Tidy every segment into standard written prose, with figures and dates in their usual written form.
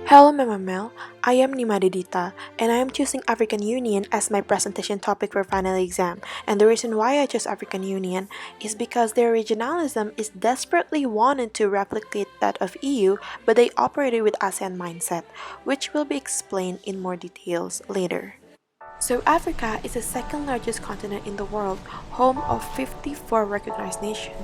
Hello Mama Mel, I am Dita, and I am choosing African Union as my presentation topic for final exam. And the reason why I chose African Union is because their regionalism is desperately wanted to replicate that of EU, but they operated with ASEAN mindset, which will be explained in more details later. So Africa is the second largest continent in the world, home of 54 recognized nations,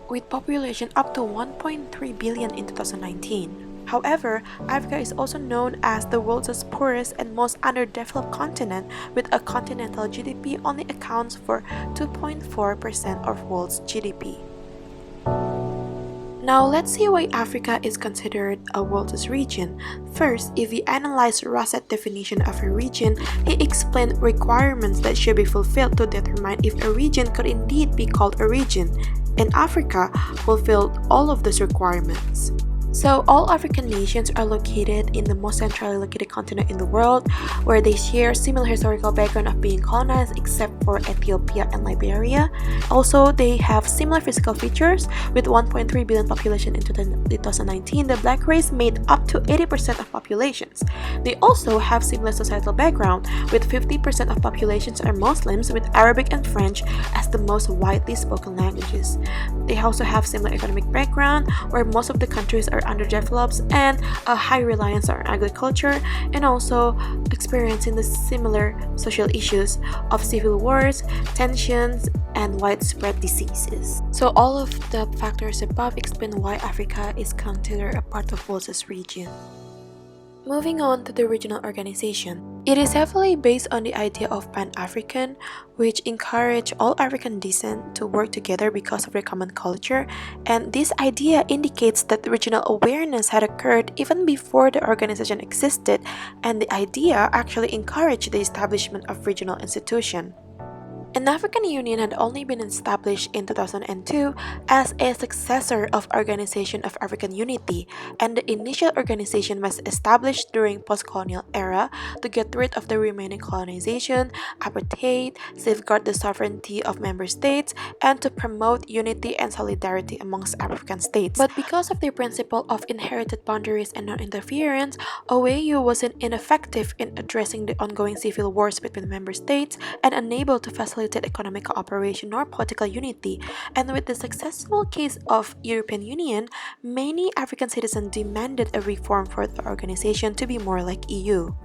with population up to 1.3 billion in 2019. However, Africa is also known as the world's poorest and most underdeveloped continent, with a continental GDP only accounts for 2.4% of world's GDP. Now let's see why Africa is considered a world's region. First, if we analyze Russell's definition of a region, he explained requirements that should be fulfilled to determine if a region could indeed be called a region, and Africa fulfilled all of those requirements. So all African nations are located in the most centrally located continent in the world, where they share similar historical background of being colonized except for Ethiopia and Liberia. Also, they have similar physical features. With 1.3 billion population in 2019, the black race made up to 80% of populations. They also have similar societal background, with 50% of populations are Muslims, with Arabic and French as the most widely spoken languages. They also have similar economic background, where most of the countries are underdeveloped and a high reliance on agriculture, and also experiencing the similar social issues of civil wars, tensions, and widespread diseases. So all of the factors above explain why Africa is considered a part of world's region. Moving on to the regional organization. It is heavily based on the idea of Pan-African, which encourage all African descent to work together because of their common culture, and this idea indicates that regional awareness had occurred even before the organization existed, and the idea actually encouraged the establishment of regional institutions. An African Union had only been established in 2002 as a successor of Organization of African Unity, and the initial organization was established during post-colonial era to get rid of the remaining colonization, apartheid, safeguard the sovereignty of member states, and to promote unity and solidarity amongst African states. But because of the principle of inherited boundaries and non-interference, OAU wasn't ineffective in addressing the ongoing civil wars between member states and unable to facilitate economic cooperation nor political unity, and with the successful case of European Union, many African citizens demanded a reform for the organization to be more like EU.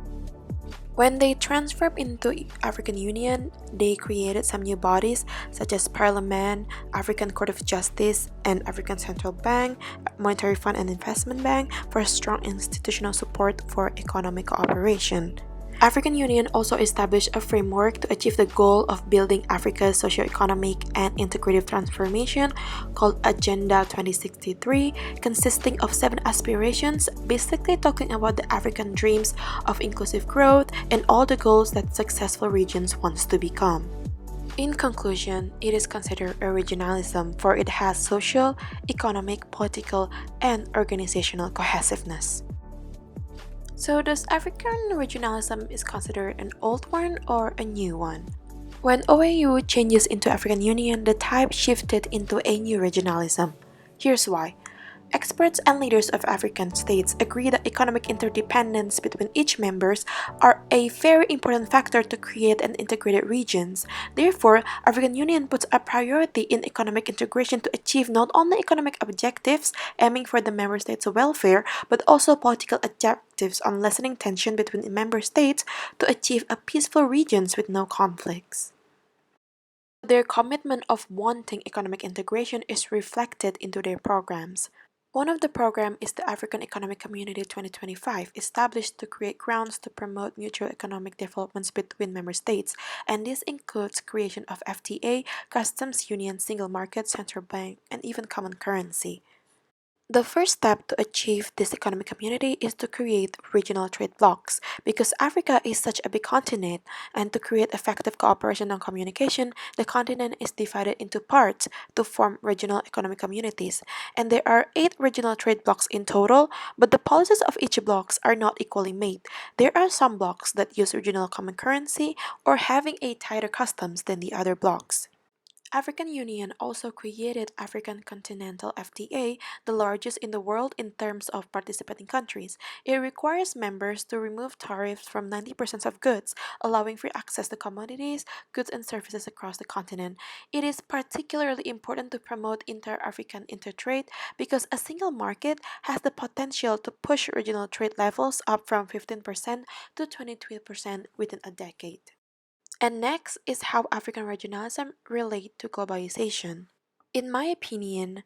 When they transferred into African Union, they created some new bodies such as Parliament, African Court of Justice, and African Central Bank, Monetary Fund and Investment Bank for strong institutional support for economic cooperation. African Union also established a framework to achieve the goal of building Africa's socio-economic and integrative transformation called Agenda 2063, consisting of 7 aspirations, basically talking about the African dreams of inclusive growth and all the goals that successful regions wants to become. In conclusion, it is considered a regionalism for it has social, economic, political, and organizational cohesiveness. So does African regionalism is considered an old one or a new one? When OAU changes into African Union, the type shifted into a new regionalism. Here's why. Experts and leaders of African states agree that economic interdependence between each members are a very important factor to create an integrated regions. Therefore, African Union puts a priority in economic integration to achieve not only economic objectives aiming for the member states' welfare, but also political objectives on lessening tension between member states to achieve a peaceful regions with no conflicts. Their commitment of wanting economic integration is reflected into their programs. One of the programs is the African Economic Community 2025, established to create grounds to promote mutual economic developments between member states, and this includes creation of FTA, customs union, single market, central bank, and even common currency. The first step to achieve this economic community is to create regional trade blocs because Africa is such a big continent, and to create effective cooperation and communication, the continent is divided into parts to form regional economic communities, and there are 8 regional trade blocs in total, but the policies of each blocks are not equally made. There are some blocks that use regional common currency or having a tighter customs than the other blocks. African Union also created African Continental FTA, the largest in the world in terms of participating countries. It requires members to remove tariffs from 90% of goods, allowing free access to commodities, goods and services across the continent. It is particularly important to promote inter-African intertrade because a single market has the potential to push regional trade levels up from 15% to 23% within a decade. And next is how African regionalism relate to globalization. In my opinion,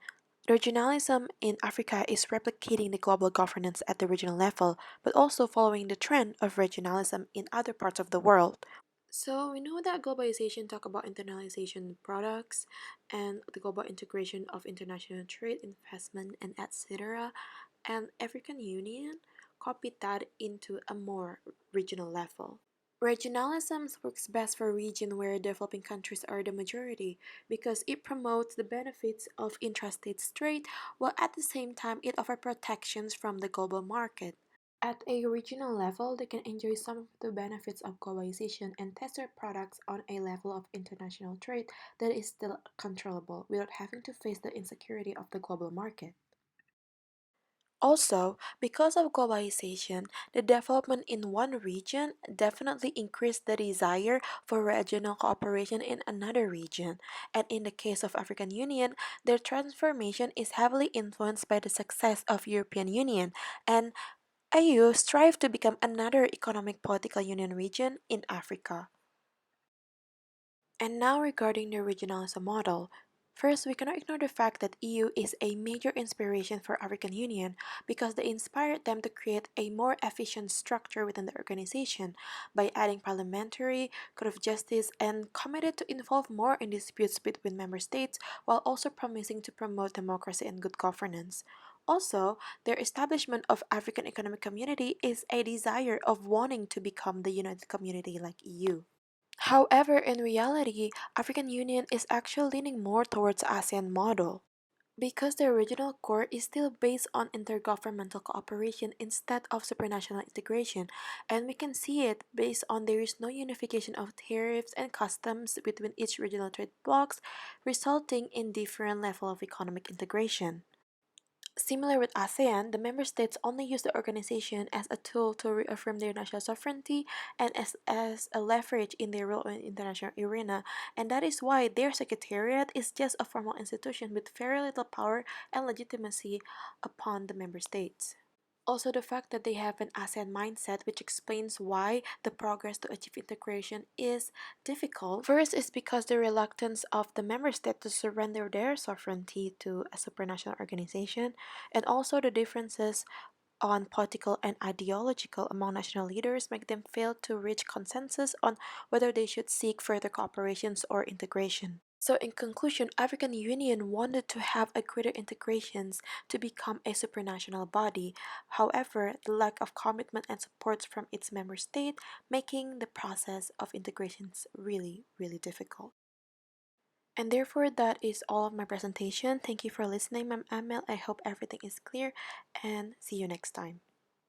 regionalism in Africa is replicating the global governance at the regional level, but also following the trend of regionalism in other parts of the world. So we know that globalization talk about internalization of products and the global integration of international trade, investment, and etc. And African Union copied that into a more regional level. Regionalism works best for regions where developing countries are the majority because it promotes the benefits of intrastate trade while at the same time it offers protections from the global market. At a regional level, they can enjoy some of the benefits of globalization and test their products on a level of international trade that is still controllable without having to face the insecurity of the global market. Also, because of globalization, the development in one region definitely increased the desire for regional cooperation in another region. And in the case of African Union, their transformation is heavily influenced by the success of European Union, and AU strive to become another economic political union region in Africa. And now regarding the regionalism model. First, we cannot ignore the fact that EU is a major inspiration for African Union because they inspired them to create a more efficient structure within the organization by adding parliamentary, code of justice, and committed to involve more in disputes between member states while also promising to promote democracy and good governance. Also, their establishment of African Economic Community is a desire of wanting to become the united community like EU. However, in reality, African Union is actually leaning more towards ASEAN model because the original core is still based on intergovernmental cooperation instead of supranational integration, and we can see it based on there is no unification of tariffs and customs between each regional trade blocs, resulting in different level of economic integration. Similar with ASEAN, the member states only use the organization as a tool to reaffirm their national sovereignty and as a leverage in their role in international arena, and that is why their secretariat is just a formal institution with very little power and legitimacy upon the member states. Also, the fact that they have an ASEAN mindset, which explains why the progress to achieve integration is difficult. First, is because the reluctance of the member state to surrender their sovereignty to a supranational organization, and also the differences on political and ideological among national leaders make them fail to reach consensus on whether they should seek further cooperations or integration. So in conclusion, African Union wanted to have a greater integrations to become a supranational body. However, the lack of commitment and support from its member state making the process of integrations really, really difficult. And therefore, that is all of my presentation. Thank you for listening, Ma'am Amel. I hope everything is clear and see you next time.